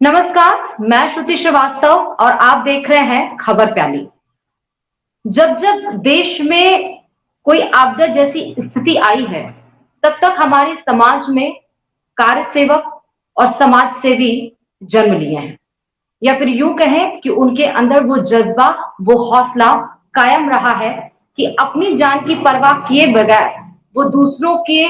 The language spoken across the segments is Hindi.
नमस्कार, मैं श्रुति श्रीवास्तव और आप देख रहे हैं खबर प्याली। जब जब देश में कोई आपदा जैसी स्थिति आई है, तब तक हमारे समाज में कार्य सेवक और समाज सेवी जन्म लिए हैं, या फिर यूं कहें कि उनके अंदर वो जज्बा, वो हौसला कायम रहा है कि अपनी जान की परवाह किए बगैर वो दूसरों के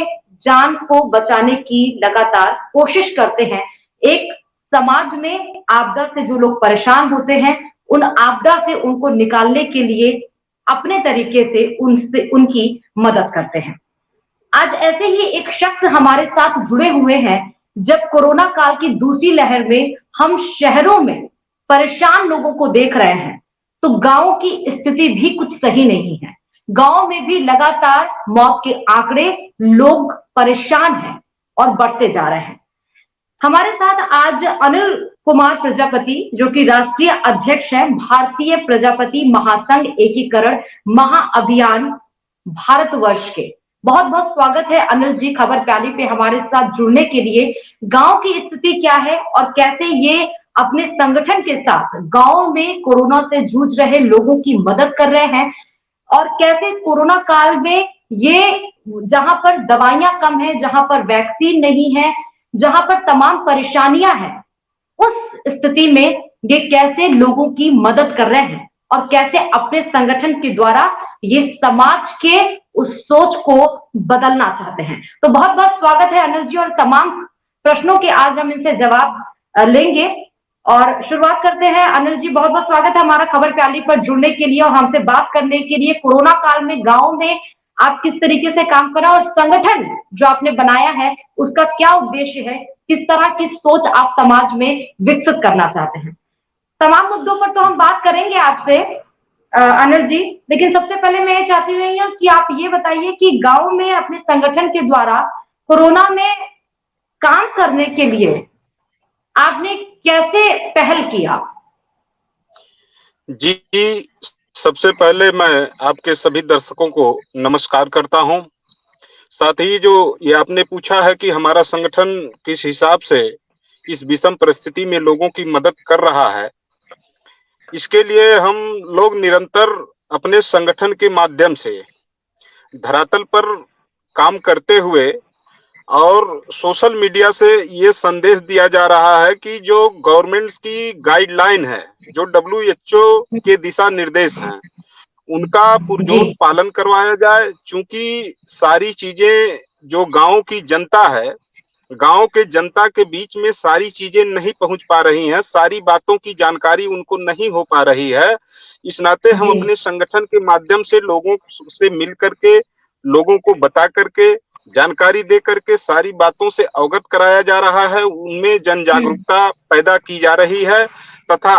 जान को बचाने की लगातार कोशिश करते हैं। एक समाज में आपदा से जो लोग परेशान होते हैं, उन आपदा से उनको निकालने के लिए अपने तरीके से उनसे उनकी मदद करते हैं। आज ऐसे ही एक शख्स हमारे साथ जुड़े हुए हैं। जब कोरोना काल की दूसरी लहर में हम शहरों में परेशान लोगों को देख रहे हैं, तो गांव की स्थिति भी कुछ सही नहीं है। गांव में भी लगातार मौत के आंकड़े, लोग परेशान हैं और बढ़ते जा रहे हैं। हमारे साथ आज अनिल कुमार प्रजापति, जो कि राष्ट्रीय अध्यक्ष हैं भारतीय प्रजापति महासंघ एकीकरण महाअभियान भारतवर्ष के। बहुत बहुत स्वागत है अनिल जी, खबर प्याली पे हमारे साथ जुड़ने के लिए। गांव की स्थिति क्या है और कैसे ये अपने संगठन के साथ गांव में कोरोना से जूझ रहे लोगों की मदद कर रहे हैं, और कैसे कोरोना काल में ये जहां पर दवाइयां कम है, जहां पर वैक्सीन नहीं है, जहां पर तमाम परेशानियां हैं, उस स्थिति में ये कैसे लोगों की मदद कर रहे हैं और कैसे अपने संगठन के द्वारा ये समाज के उस सोच को बदलना चाहते हैं। तो बहुत बहुत स्वागत है अनिल जी, और तमाम प्रश्नों के आज हम इनसे जवाब लेंगे। और शुरुआत करते हैं अनिल जी, बहुत बहुत स्वागत है हमारा खबर प्याली पर जुड़ने के लिए और हमसे बात करने के लिए। कोरोना काल में गांव में आप किस तरीके से काम कर रहे हैं और संगठन जो आपने बनाया है उसका क्या उद्देश्य है, किस तरह की सोच आप समाज में विकसित करना चाहते हैं। तमाम मुद्दों पर तो हम बात करेंगे आपसे अनिल जी, लेकिन सबसे पहले मैं ये चाहती हूँ कि आप ये बताइए कि गांव में अपने संगठन के द्वारा कोरोना में काम करने के लिए आपने कैसे पहल किया। जी, सबसे पहले मैं आपके सभी दर्शकों को नमस्कार करता हूं। साथ ही जो ये आपने पूछा है कि हमारा संगठन किस हिसाब से इस विषम परिस्थिति में लोगों की मदद कर रहा है, इसके लिए हम लोग निरंतर अपने संगठन के माध्यम से धरातल पर काम करते हुए और सोशल मीडिया से ये संदेश दिया जा रहा है कि जो गवर्नमेंट्स की गाइडलाइन है, जो WHO के दिशा निर्देश हैं, उनका पुरजोर पालन करवाया जाए। चूंकि सारी चीजें जो गांव की जनता है, गांव के जनता के बीच में सारी चीजें नहीं पहुंच पा रही हैं, सारी बातों की जानकारी उनको नहीं हो पा रही है। इस नाते हम अपने संगठन के माध्यम से लोगों से मिल करके, लोगों को बता करके, जानकारी दे करके सारी बातों से अवगत कराया जा रहा है, उनमें जन जागरूकता पैदा की जा रही है। तथा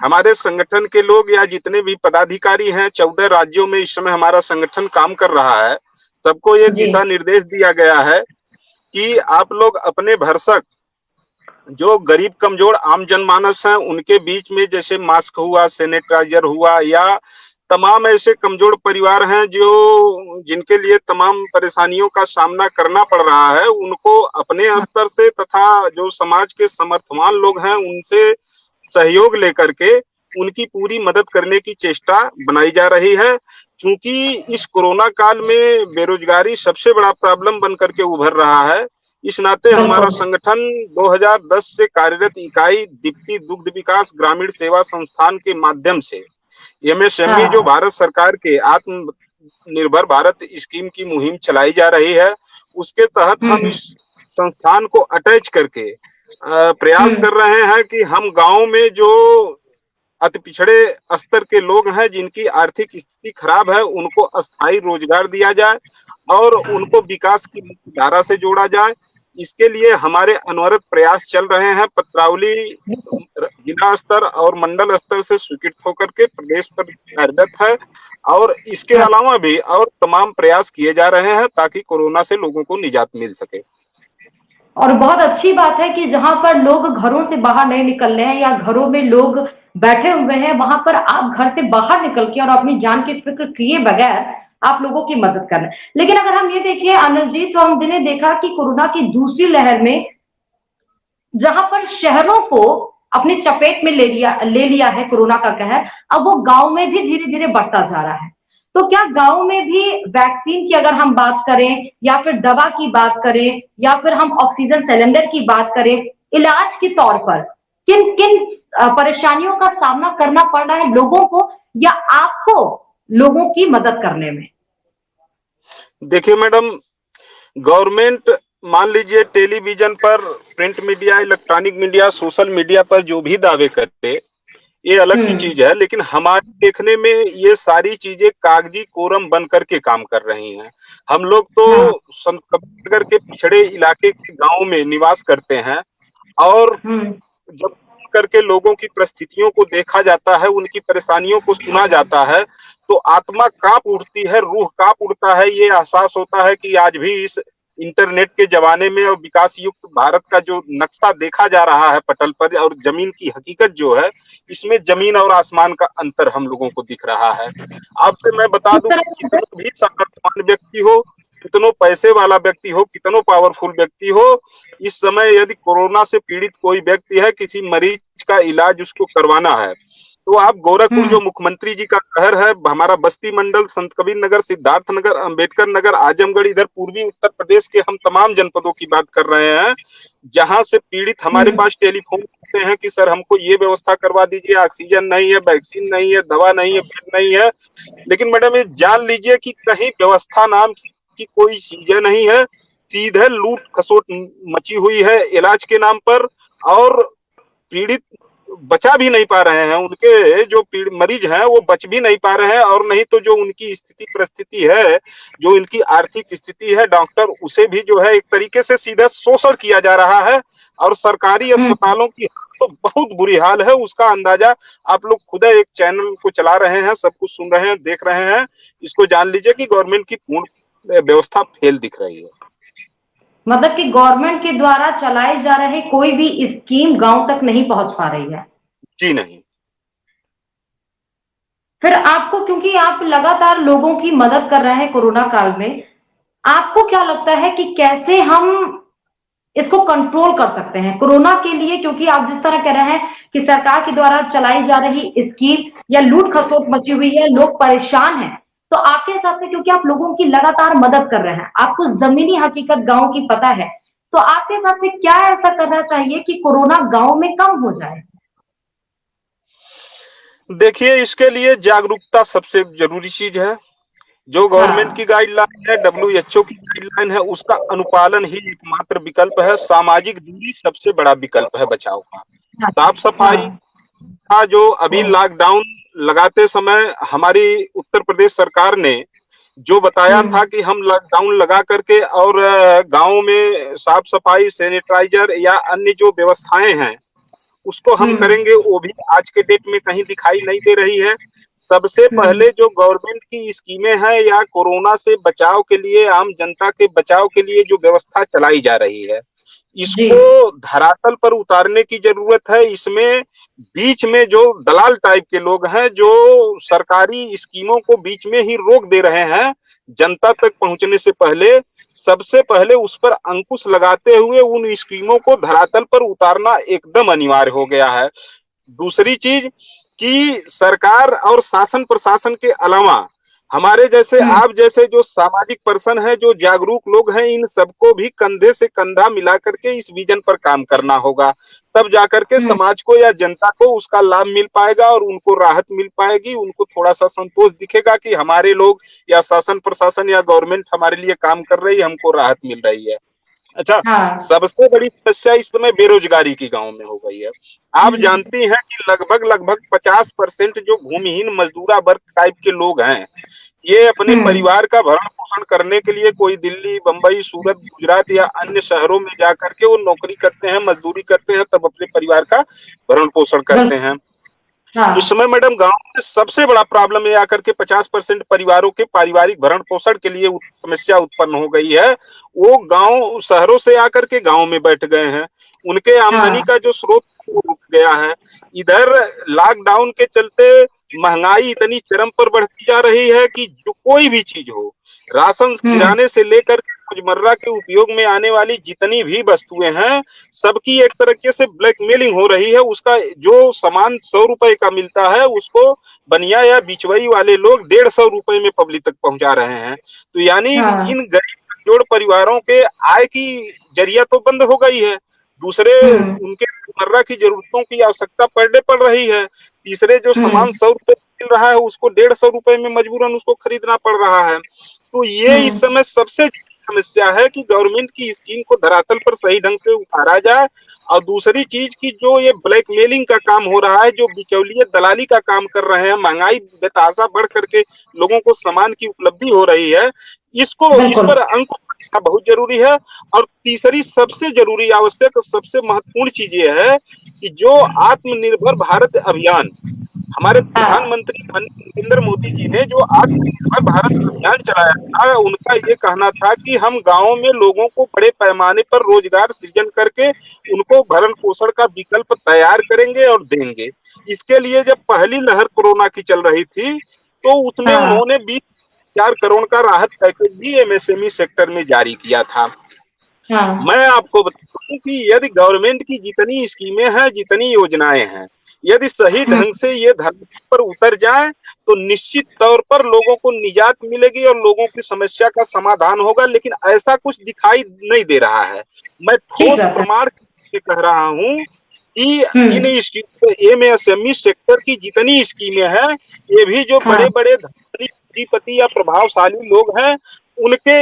हमारे संगठन के लोग या जितने भी पदाधिकारी हैं, 14 राज्यों में इस समय हमारा संगठन काम कर रहा है, सबको ये दिशा निर्देश दिया गया है कि आप लोग अपने भरसक जो गरीब कमजोर आम जनमानस हैं उनके बीच में, जैसे मास्क हुआ, सैनिटाइजर हुआ, या तमाम ऐसे कमजोर परिवार हैं जो जिनके लिए तमाम परेशानियों का सामना करना पड़ रहा है, उनको अपने स्तर से तथा जो समाज के समर्थवान लोग हैं उनसे सहयोग लेकर के उनकी पूरी मदद करने की चेष्टा बनाई जा रही है। क्योंकि इस कोरोना काल में बेरोजगारी सबसे बड़ा प्रॉब्लम बन करके उभर रहा है। इस नाते हमारा संगठन 2010 से कार्यरत इकाई दीप्ति दुग्ध विकास ग्रामीण सेवा संस्थान के माध्यम से MSME जो भारत सरकार के आत्मनिर्भर भारत स्कीम की मुहिम चलाई जा रही है, उसके तहत हम इस संस्थान को अटैच करके प्रयास कर रहे हैं कि हम गांव में जो अति पिछड़े स्तर के लोग हैं, जिनकी आर्थिक स्थिति खराब है, उनको अस्थायी रोजगार दिया जाए और उनको विकास की मुख्य धारा से जोड़ा जाए। इसके लिए हमारे अनवरत प्रयास चल रहे हैं। पत्रावली जिला स्तर और मंडल स्तर से स्वीकृत होकर के प्रदेश पर कार्यरत है, और इसके अलावा भी और तमाम प्रयास किए जा रहे हैं ताकि कोरोना से लोगों को निजात मिल सके। और बहुत अच्छी बात है कि जहां पर लोग घरों से बाहर नहीं निकल रहे हैं या घरों में लोग बैठे हुए हैं, वहां पर आप घर से बाहर निकल के और अपनी जान की फिक्र किए बगैर आप लोगों की मदद कर रहे हैं। लेकिन अगर हम ये देखिए अनिल जी, तो हमने देखा कि कोरोना की दूसरी लहर में जहां पर शहरों को अपनी चपेट में ले लिया है कोरोना का कहर, अब वो गांव में भी धीरे धीरे बढ़ता जा रहा है। तो क्या गांव में भी वैक्सीन की अगर हम बात करें या फिर दवा की बात करें या फिर हम ऑक्सीजन सिलेंडर की बात करें, इलाज के तौर पर किन किन परेशानियों का सामना करना पड़ रहा है लोगों को या आपको लोगों की मदद करने में? देखिए मैडम, गवर्नमेंट मान लीजिए टेलीविजन पर, print media, electronic media, social media पर जो भी दावे करते, ये अलग की चीज है, लेकिन हमारे देखने में ये सारी चीजें कागजी कोरम बन करके काम कर रही हैं। हम लोग तो हाँ। संत कबीरनगर के पिछड़े इलाके के गांव में निवास करते हैं, और जब करके लोगों की परिस्थितियों को देखा जाता है, उनकी परेशानियों को सुना जाता है, तो आत्मा कांप उठती है, रूह कांप उठता है। ये एहसास होता है कि आज भी इस इंटरनेट के जमाने में और विकास युक्त भारत का जो नक्शा देखा जा रहा है पटल पर, और जमीन की हकीकत जो है, इसमें जमीन और आसमान का अंतर हम लोगों को दिख रहा है। आपसे मैं बता किस दूं तरह कि से? कितना भी सामर्थ्यवान व्यक्ति हो, कितनो पैसे वाला व्यक्ति हो, कितनो पावरफुल व्यक्ति हो, इस समय यदि कोरोना से पीड़ित कोई व्यक्ति है, किसी मरीज का इलाज उसको करवाना है, तो आप गोरखपुर जो मुख्यमंत्री जी का शहर है, हमारा बस्ती मंडल, संत कबीर नगर, सिद्धार्थ नगर, अंबेडकर नगर, आजमगढ़, इधर पूर्वी उत्तर प्रदेश के हम तमाम जनपदों की बात कर रहे हैं, जहां से पीड़ित हमारे पास टेलीफोन करते हैं कि सर हमको ये व्यवस्था करवा दीजिए, ऑक्सीजन नहीं है, वैक्सीन नहीं है, दवा नहीं है, बेड नहीं है। लेकिन मैडम ये जान लीजिए कि कहीं व्यवस्था नाम की कोई चीजें नहीं है, सीधे लूट खसोट मची हुई है इलाज के नाम पर, और पीड़ित बचा भी नहीं पा रहे हैं, उनके जो मरीज हैं वो बच भी नहीं पा रहे हैं, और नहीं तो जो उनकी स्थिति परिस्थिति है, जो इनकी आर्थिक स्थिति है, डॉक्टर उसे भी जो है एक तरीके से सीधा शोषण किया जा रहा है। और सरकारी अस्पतालों की तो बहुत बुरी हाल है, उसका अंदाजा आप लोग खुद एक चैनल को चला रहे हैं, सब कुछ सुन रहे हैं, देख रहे हैं, इसको जान लीजिए कि गवर्नमेंट की पूर्ण व्यवस्था फेल दिख रही है। मतलब कि गवर्नमेंट के द्वारा चलाए जा रहे कोई भी स्कीम गांव तक नहीं पहुंच पा रही है। जी नहीं। फिर आपको, क्योंकि आप लगातार लोगों की मदद कर रहे हैं कोरोना काल में, आपको क्या लगता है कि कैसे हम इसको कंट्रोल कर सकते हैं कोरोना के लिए? क्योंकि आप जिस तरह कह रहे हैं कि सरकार के द्वारा चलाई जा रही स्कीम या लूट खसोट मची हुई है, लोग परेशान हैं, तो आपके हिसाब से, क्योंकि आप लोगों की लगातार मदद कर रहे हैं, आपको जमीनी हकीकत गांव की पता है, तो आपके हिसाब से क्या ऐसा करना चाहिए कि कोरोना गांव में कम हो जाए? देखिए, इसके लिए जागरूकता सबसे जरूरी चीज है। जो गवर्नमेंट की गाइडलाइन है, WHO की गाइडलाइन है, उसका अनुपालन ही एकमात्र विकल्प है। सामाजिक दूरी सबसे बड़ा विकल्प है बचाव का। साफ सफाई का जो अभी लॉकडाउन लगाते समय हमारी उत्तर प्रदेश सरकार ने जो बताया था कि हम लॉकडाउन लगा करके और गांव में साफ सफाई, सैनिटाइजर या अन्य जो व्यवस्थाएं हैं उसको हम करेंगे, वो भी आज के डेट में कहीं दिखाई नहीं दे रही है। सबसे पहले जो गवर्नमेंट की स्कीमें हैं या कोरोना से बचाव के लिए, आम जनता के बचाव के लिए जो व्यवस्था चलाई जा रही है, इसको धरातल पर उतारने की जरूरत है। इसमें बीच में जो दलाल टाइप के लोग हैं, जो सरकारी स्कीमों को बीच में ही रोक दे रहे हैं जनता तक पहुंचने से पहले, सबसे पहले उस पर अंकुश लगाते हुए उन स्कीमों को धरातल पर उतारना एकदम अनिवार्य हो गया है। दूसरी चीज कि सरकार और शासन प्रशासन के अलावा हमारे जैसे, आप जैसे जो सामाजिक पर्सन है, जो जागरूक लोग हैं, इन सबको भी कंधे से कंधा मिला करके इस विजन पर काम करना होगा। तब जाकर के समाज को या जनता को उसका लाभ मिल पाएगा और उनको राहत मिल पाएगी, उनको थोड़ा सा संतोष दिखेगा कि हमारे लोग या शासन प्रशासन या गवर्नमेंट हमारे लिए काम कर रही है, हमको राहत मिल रही है। अच्छा, सबसे बड़ी समस्या इस समय बेरोजगारी की गांव में हो गई है। आप जानती हैं कि लगभग 50% जो भूमिहीन मजदूरा वर्ग टाइप के लोग हैं, ये अपने परिवार का भरण पोषण करने के लिए कोई दिल्ली, बंबई, सूरत, गुजरात या अन्य शहरों में जाकर के वो नौकरी करते हैं, मजदूरी करते हैं, तब अपने परिवार का भरण पोषण करते हैं। इस समय मैडम गांव में सबसे बड़ा प्रॉब्लम ये आकर के 50% परिवारों के पारिवारिक भरण पोषण के लिए समस्या उत्पन्न हो गई है। वो गांव शहरों से आकर के गांव में बैठ गए हैं, उनके आमदनी का जो स्रोत वो रुक गया है। इधर लॉकडाउन के चलते महंगाई इतनी चरम पर बढ़ती जा रही है कि जो कोई भी चीज हो, राशन किराने से लेकर रोजमर्रा के उपयोग में आने वाली जितनी भी वस्तुएं हैं, सबकी एक तरीके से ब्लैकमेलिंग हो रही है। उसका जो सामान 100 रुपए का मिलता है, उसको बनिया या बिचवई वाले लोग 150 रुपए में पब्लिक तक पहुंचा रहे हैं। तो यानी हाँ। इन गरीब कमजोर परिवारों के आय की जरिया तो बंद हो गई है। दूसरे हम्म। उनके रोजमर्रा की जरूरतों की आवश्यकता पड़ रही है। तीसरे जो सामान हम्म। 100 रुपए मिल रहा है, उसको 150 रुपए में मजबूरन उसको खरीदना पड़ रहा है। तो ये इस हम्म। समय सबसे समस्या है कि गवर्नमेंट की स्कीम को धरातल पर सही ढंग से उतारा जाए। और दूसरी चीज की जो ये ब्लैकमेलिंग का काम हो रहा है, जो बिचौलिए दलाली का काम कर रहे हैं, महंगाई बेतहाशा बढ़ करके लोगों को सामान की उपलब्धि हो रही है, इस बिल्कुल। पर अंकुश लगाना बहुत जरूरी है। और तीसरी सबसे जरूरी आवश्यक सबसे महत्वपूर्ण चीज ये है कि जो आत्मनिर्भर भारत अभियान हमारे हाँ। प्रधानमंत्री माननीय नरेंद्र मोदी जी ने जो आत्मनिर्भर भारत अभियान चलाया था, उनका ये कहना था कि हम गांवों में लोगों को बड़े पैमाने पर रोजगार सृजन करके उनको भरण पोषण का विकल्प तैयार करेंगे और देंगे। इसके लिए जब पहली लहर कोरोना की चल रही थी, तो उसमें हाँ। उन्होंने 20,000 करोड़ का राहत पैकेज भी एमएसएमई सेक्टर में जारी किया था। हाँ। मैं आपको बताऊं कि यदि गवर्नमेंट की जितनी स्कीमें हैं, जितनी योजनाएं हैं, यदि सही हम्म। ढंग से ये धरती पर उतर जाए, तो निश्चित तौर पर लोगों को निजात मिलेगी और लोगों की समस्या का समाधान होगा। लेकिन ऐसा कुछ दिखाई नहीं दे रहा है। मैं ठीक ठोस बात है। प्रमाण के कह रहा हूं कि इन हम्म। स्कीम एमएसएमई सेक्टर की जितनी स्कीमें हैं, ये भी जो हाँ। बड़े बड़े धनीपति या प्रभावशाली लोग हैं, उनके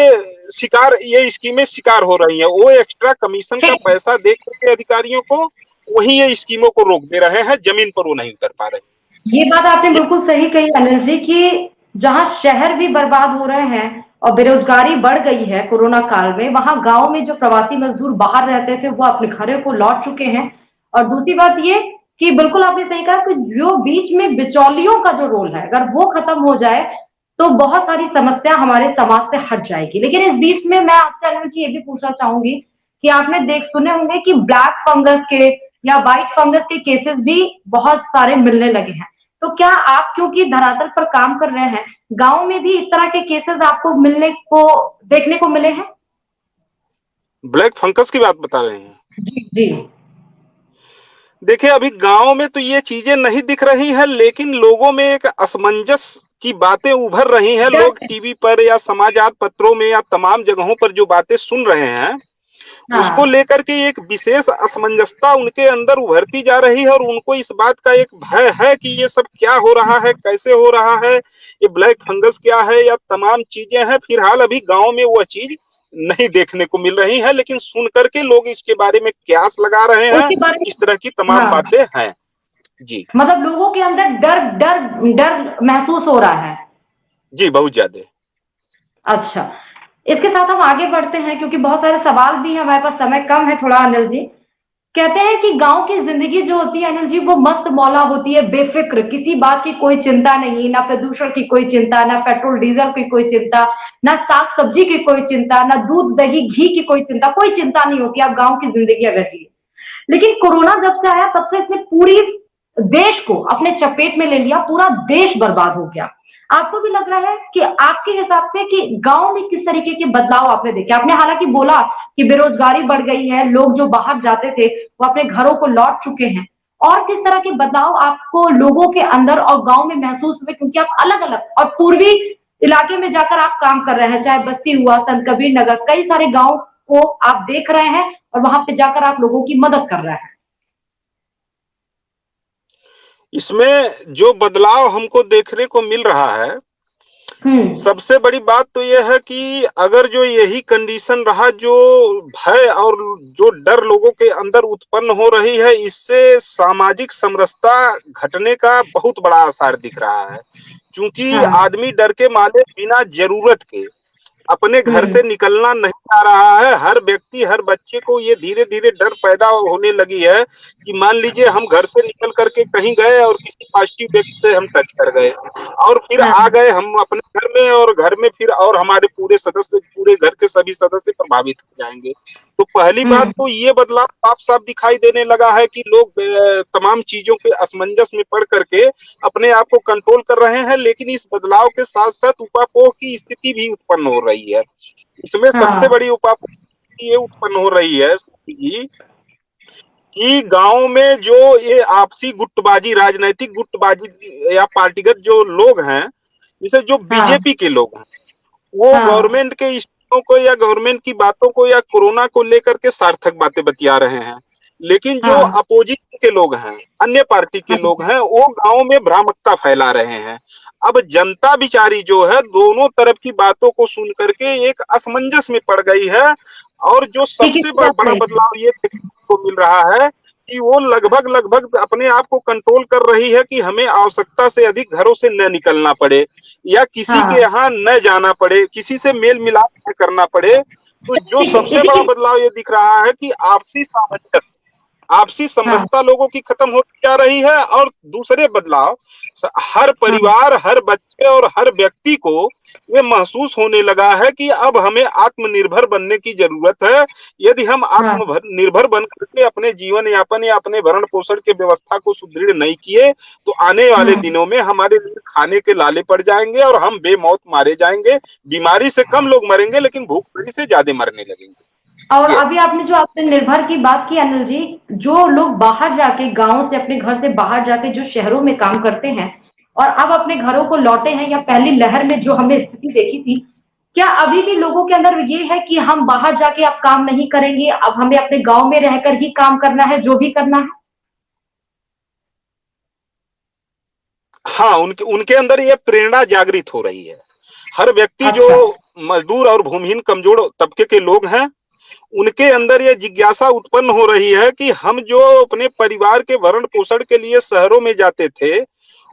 शिकार ये स्कीमें शिकार हो रही हैं। वो एक्स्ट्रा कमीशन का ठीक। पैसा दे करके अधिकारियों को वही ये स्कीमों को रोक दे रहे हैं, जमीन पर वो नहीं उतर पा रहे। ये बात आपने बिल्कुल सही कही अनिल जी कि जहां शहर भी बर्बाद हो रहे हैं और बेरोजगारी बढ़ गई है कोरोना काल में, वहां गांव में जो प्रवासी मजदूर बाहर रहते थे वो अपने घरों को लौट चुके हैं। और दूसरी बात ये कि बिल्कुल आपने सही कहा कि जो बीच में बिचौलियों का जो रोल है, अगर वो खत्म हो जाए तो बहुत सारी समस्या हमारे समाज से हट जाएगी। लेकिन इस बीच में मैं आपसे अनिल जी ये भी पूछना चाहूंगी कि आपने देख सुने होंगे कि ब्लैक फंगस के या व्हाइट फंगस के केसेस भी बहुत सारे मिलने लगे हैं। तो क्या आप क्योंकि धरातल पर काम कर रहे हैं, गांव में भी इस तरह के केसेस आपको मिलने को देखने को मिले हैं? ब्लैक फंगस की बात बता रहे हैं? जी जी। देखिए, अभी गांव में तो ये चीजें नहीं दिख रही हैं, लेकिन लोगों में एक असमंजस की बातें उभर रही हैं। डर लोग है। टीवी पर या समाचार पत्रों में या तमाम जगहों पर जो बातें सुन रहे हैं, उसको हाँ। लेकर के एक विशेष असमंजसता उनके अंदर उभरती जा रही है। और उनको इस बात का एक भय है कि ये सब क्या हो रहा है, कैसे हो रहा है, ये ब्लैक फंगस क्या है, या तमाम चीजें हैं। फिलहाल अभी गांव में वह चीज नहीं देखने को मिल रही है, लेकिन सुन करके लोग इसके बारे में कयास लगा रहे हैं। उसके बारे इस तरह की में तमाम हाँ, बातें हैं। जी मतलब लोगों के अंदर डर डर डर महसूस हो रहा है। जी, बहुत ज्यादा। अच्छा, इसके साथ हम आगे बढ़ते हैं क्योंकि बहुत सारे सवाल भी हैं, हमारे पास समय कम है थोड़ा अनिल जी। कहते हैं कि गांव की जिंदगी जो होती है अनिल जी वो मस्त मौला होती है, बेफिक्र, किसी बात की कोई चिंता नहीं, ना प्रदूषण की कोई चिंता, ना पेट्रोल डीजल की कोई चिंता, ना साग सब्जी की कोई चिंता, ना दूध दही घी की कोई चिंता, कोई चिंता नहीं होती आप गांव की जिंदगी अगर जी। लेकिन कोरोना जब से आया तब से इसने पूरी देश को अपने चपेट में ले लिया, पूरा देश बर्बाद हो गया। आपको भी लग रहा है कि आपके हिसाब से कि गांव में किस तरीके के बदलाव आपने देखे? आपने हालांकि बोला कि बेरोजगारी बढ़ गई है, लोग जो बाहर जाते थे वो अपने घरों को लौट चुके हैं, और किस तरह के बदलाव आपको लोगों के अंदर और गांव में महसूस हुए, क्योंकि आप अलग अलग और पूर्वी इलाके में जाकर आप काम कर रहे हैं, चाहे बस्ती हुआ, संत कबीर नगर, कई सारे गांव को आप देख रहे हैं और वहां पे जाकर आप लोगों की मदद कर रहे हैं। इसमें जो बदलाव हमको देखने को मिल रहा है, सबसे बड़ी बात तो यह है कि अगर जो यही कंडीशन रहा, जो भय और जो डर लोगों के अंदर उत्पन्न हो रही है, इससे सामाजिक समरसता घटने का बहुत बड़ा आसार दिख रहा है। क्योंकि हाँ। आदमी डर के मारे बिना जरूरत के अपने घर से हम्म। निकलना नहीं आ रहा है। हर व्यक्ति, हर बच्चे को ये धीरे धीरे डर पैदा होने लगी है कि मान लीजिए हम घर से निकल करके कहीं गए और किसी पॉजिटिव व्यक्ति से हम टच कर गए और फिर आ हाँ। गए हम अपने घर में, और घर में फिर और हमारे पूरे सदस्य, पूरे घर के सभी सदस्य प्रभावित हो जाएंगे। तो पहली बात तो ये बदलाव साफ साफ दिखाई देने लगा है कि लोग तमाम चीजों के असमंजस में पड़ करके अपने आप को कंट्रोल कर रहे हैं, लेकिन इस बदलाव के साथ साथ उपापोह की स्थिति भी उत्पन्न हो रही है। इसमें सबसे हाँ बड़ी उपापोह ये उत्पन्न हो रही है कि गांव में जो ये आपसी गुटबाजी, राजनीतिक गुटबाजी या पार्टीगत जो लोग हैं, जैसे जो हाँ बीजेपी के लोग हैं, वो हाँ गवर्नमेंट के इश्यूओं को या गवर्नमेंट की बातों को या कोरोना को लेकर के सार्थक बातें बतिया रहे हैं, लेकिन जो हाँ अपोजिशन के लोग हैं, अन्य पार्टी के लोग हैं, वो गांव में भ्रामकता फैला रहे हैं। अब जनता बिचारी जो है दोनों तरफ की बातों को सुन करके एक असमंजस में पड़ गई है, और जो ठीक सबसे है बड़ा बदलाव ये देखने को मिल रहा है कि वो लगभग लगभग अपने आप को कंट्रोल कर रही है कि हमें आवश्यकता से अधिक घरों से न निकलना पड़े या किसी के हाँ यहाँ न जाना पड़े, किसी से मेल मिलाप न करना पड़े। तो जो ठीक है सबसे इसी बड़ा के बदलाव ये दिख रहा है कि आपसी सामंजस्य, आपसी हाँ समरसता लोगों की खत्म होती जा रही है। और दूसरे बदलाव, हर हाँ परिवार, हर बच्चे और हर व्यक्ति को ये महसूस होने लगा है कि अब हमें आत्मनिर्भर बनने की जरूरत है। यदि हम हाँ आत्मनिर्भर बन करके अपने जीवन यापन या अपने भरण पोषण के व्यवस्था को सुदृढ़ नहीं किए, तो आने वाले दिनों में हमारे लिए खाने के लाले पड़ जाएंगे और हम बेमौत मारे जाएंगे। बीमारी से कम लोग मरेंगे, लेकिन भूखमरी से ज्यादा मरने लगेंगे। और ये अभी आपने जो आपने निर्भर की बात की अनिल जी, जो लोग बाहर जाके गांव से अपने घर से बाहर जाके जो शहरों में काम करते हैं और अब अपने घरों को लौटे हैं, या पहली लहर में जो हमने स्थिति देखी थी, क्या अभी भी लोगों के अंदर ये है कि हम बाहर जाके अब काम नहीं करेंगे, अब हमें अपने गांव में रहकर ही काम करना है जो भी करना है? हाँ, उनके उनके अंदर ये प्रेरणा जागृत हो रही है। हर व्यक्ति जो अच्छा। मजदूर और भूमिहीन कमजोर तबके के लोग हैं, उनके अंदर ये जिज्ञासा उत्पन्न हो रही है कि हम जो अपने परिवार के भरण पोषण के लिए शहरों में जाते थे,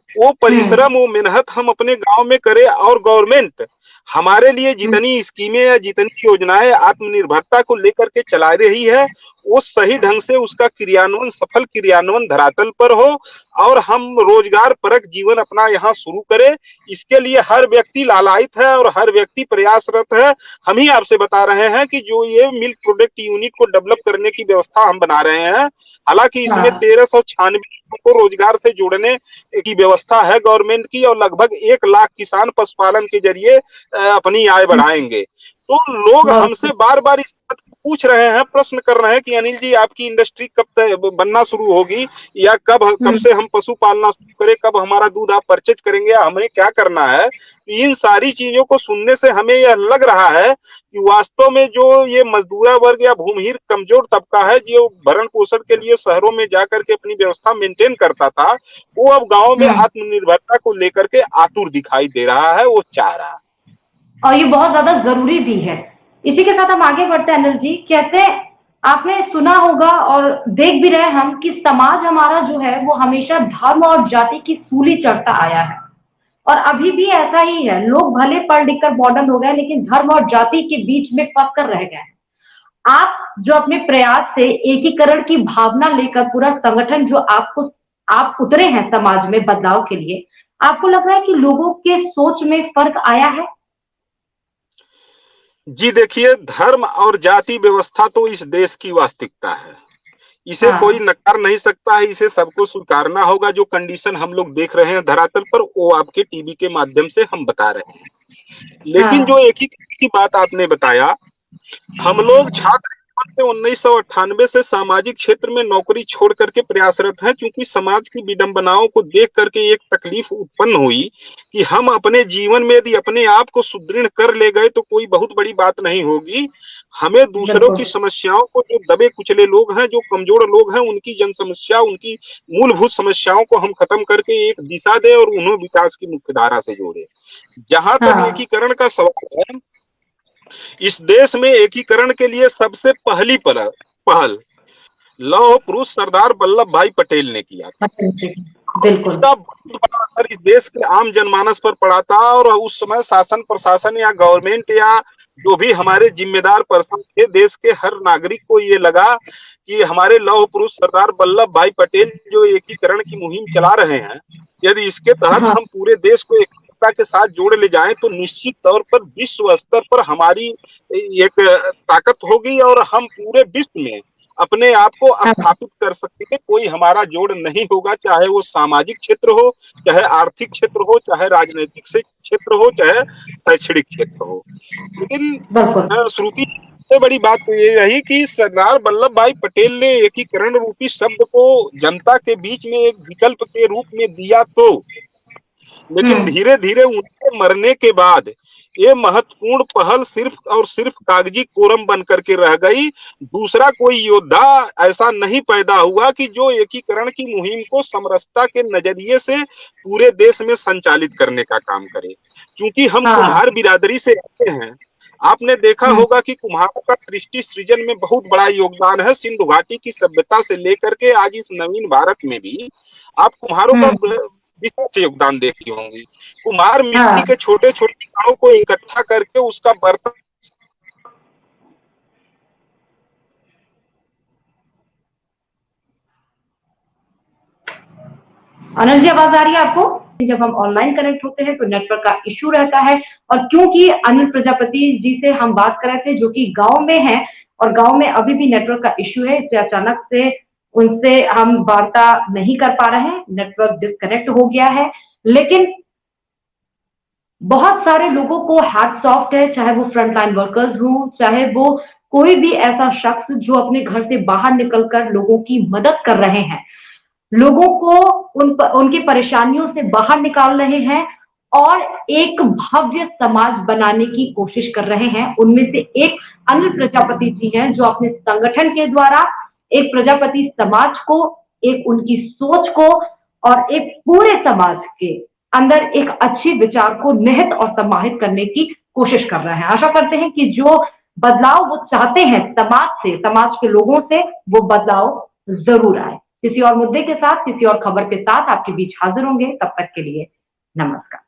वो परिश्रम, वो मेहनत हम अपने गांव में करें, और गवर्नमेंट हमारे लिए जितनी स्कीमें या जितनी योजनाएं आत्मनिर्भरता को लेकर के चला रही है, वो सही ढंग से उसका क्रियान्वयन, सफल क्रियान्वयन धरातल पर हो और हम रोजगार परक जीवन अपना यहाँ शुरू करें। इसके लिए हर व्यक्ति लालायित है और हर व्यक्ति प्रयासरत है। हम ही आपसे बता रहे हैं कि जो ये मिल्क प्रोडक्ट यूनिट को डेवलप करने की व्यवस्था हम बना रहे हैं, हालांकि इसमें हाँ 1396 को रोजगार से जोड़ने की व्यवस्था है गवर्नमेंट की, और लगभग 1 लाख किसान पशुपालन के जरिए अपनी आय बढ़ाएंगे। तो लोग बहुत। हमसे बार बार इस बात को पूछ रहे हैं, प्रश्न कर रहे हैं कि अनिल जी आपकी इंडस्ट्री कब बनना शुरू होगी, या कब कब से हम पशु पालना शुरू करें, कब हमारा दूध आप परचेज करेंगे, हमें क्या करना है। इन सारी चीजों को सुनने से हमें यह लग रहा है कि वास्तव में जो ये मजदूरा वर्ग या भूमिहीन कमजोर तबका है, जो भरण पोषण के लिए शहरों में जाकर के अपनी व्यवस्था मेंटेन करता था, वो अब गांव में आत्मनिर्भरता को लेकर के आतुर दिखाई दे रहा है, वो चाह रहा है। और ये बहुत ज्यादा जरूरी भी है। इसी के साथ हम आगे बढ़ते हैं अनिल जी। कहते हैं, आपने सुना होगा और देख भी रहे हम कि समाज हमारा जो है वो हमेशा धर्म और जाति की सूली चढ़ता आया है, और अभी भी ऐसा ही है। लोग भले पढ़ लिख कर मॉडर्न हो गए, लेकिन धर्म और जाति के बीच में फंस कर रह गए हैं। आप जो अपने प्रयास से एकीकरण की भावना लेकर पूरा संगठन जो आप उतरे हैं समाज में बदलाव के लिए, आपको लग रहा है कि लोगों के सोच में फर्क आया है? जी देखिए, धर्म और जाति व्यवस्था तो इस देश की वास्तविकता है, इसे कोई हाँ नकार नहीं सकता है, इसे सबको स्वीकारना होगा। जो कंडीशन हम लोग देख रहे हैं धरातल पर, वो आपके टीवी के माध्यम से हम बता रहे हैं। लेकिन जो हाँ एकीकरण की बात आपने बताया, हम लोग छात्र जीवन से 1998 से सामाजिक क्षेत्र में नौकरी छोड़ करके प्रयासरत हैं, क्योंकि समाज की विडंबनाओं को देख करके एक तकलीफ उत्पन्न हुई कि हम अपने जीवन में यदि अपने आप को सुदृढ़ कर ले गए तो कोई बहुत बड़ी बात नहीं होगी। हमें दूसरों बिल्कुल। की समस्याओं को, जो दबे कुचले लोग हैं, जो कमजोर लोग हैं, उनकी जन समस्या, उनकी मूलभूत समस्याओं को हम खत्म करके एक दिशा दे और उन्हें विकास की मुख्य धारा से जोड़े। जहां तक हाँ एकीकरण का सवाल है, इस देश में एकीकरण के लिए सबसे पहली पहल लौह पुरुष सरदार वल्लभ भाई पटेल ने किया था। बिल्कुल। इसका बहुत बड़ा असर इस देश के आम जनमानस पर पड़ा था, और उस समय शासन प्रशासन या गवर्नमेंट या जो भी हमारे जिम्मेदार पर्सन थे, देश के हर नागरिक को ये लगा कि हमारे लौह पुरुष सरदार वल्लभ भाई पटेल जो एकीकरण की मुहिम चला रहे हैं, यदि इसके तहत हाँ हम पूरे देश को सामाजिकता के साथ जोड़ ले जाएं तो निश्चित तौर पर विश्व स्तर पर हमारी एक ताकत होगी और हम पूरे विश्व में अपने आप को स्थापित कर सकते हैं। कोई हमारा जोड़ नहीं होगा, चाहे वो सामाजिक क्षेत्र हो, चाहे आर्थिक क्षेत्र हो, चाहे राजनीतिक से क्षेत्र हो, चाहे शैक्षणिक क्षेत्र हो। लेकिन श्रुति सबसे बड़ी बात तो ये रही कि सरदार वल्लभ भाई पटेल ने एकीकरण रूपी शब्द को जनता के बीच में एक विकल्प के रूप में दिया तो, लेकिन धीरे धीरे उनके मरने के बाद ये महत्वपूर्ण पहल सिर्फ और सिर्फ कागजी कोरम बन करके रह गई। दूसरा कोई योद्धा ऐसा नहीं पैदा हुआ कि जो एकीकरण की मुहिम को समरसता के नजरिए से पूरे देश में संचालित करने का काम करे। क्योंकि हम कुम्हार बिरादरी से आते हैं, आपने देखा होगा कि कुम्हारों का कृष्टि सृजन में बहुत बड़ा योगदान है। सिंधु घाटी की सभ्यता से लेकर के आज इस नवीन भारत में भी आप कुम्हारों का विशेष योगदान देखी होंगी। कुम्हार मिट्टी के छोटे छोटे कणों को इकट्ठा करके उसका बर्तन। अनिल जी, आवाज आ रही है आपको? जब हम ऑनलाइन कनेक्ट होते हैं तो नेटवर्क का इश्यू रहता है, और क्योंकि अनिल प्रजापति जी से हम बात कर रहे थे जो कि गांव में है और गांव में अभी भी नेटवर्क का इश्यू है, इसलिए अचानक से उनसे हम वार्ता नहीं कर पा रहे हैं, नेटवर्क डिस्कनेक्ट हो गया है। लेकिन बहुत सारे लोगों को हैट्स ऑफ है, चाहे वो फ्रंटलाइन वर्कर्स हो, चाहे वो कोई भी ऐसा शख्स जो अपने घर से बाहर निकलकर लोगों की मदद कर रहे हैं, लोगों को उनकी परेशानियों से बाहर निकाल रहे हैं और एक भव्य समाज बनाने की कोशिश कर रहे हैं। उनमें से एक अनिल प्रजापति जी हैं जो अपने संगठन के द्वारा एक प्रजापति समाज को, एक उनकी सोच को और एक पूरे समाज के अंदर एक अच्छी विचार को निहित और समाहित करने की कोशिश कर रहे हैं। आशा करते हैं कि जो बदलाव वो चाहते हैं समाज से, समाज के लोगों से, वो बदलाव जरूर आए। किसी और मुद्दे के साथ, किसी और खबर के साथ आपके बीच हाजिर होंगे। तब तक के लिए नमस्कार।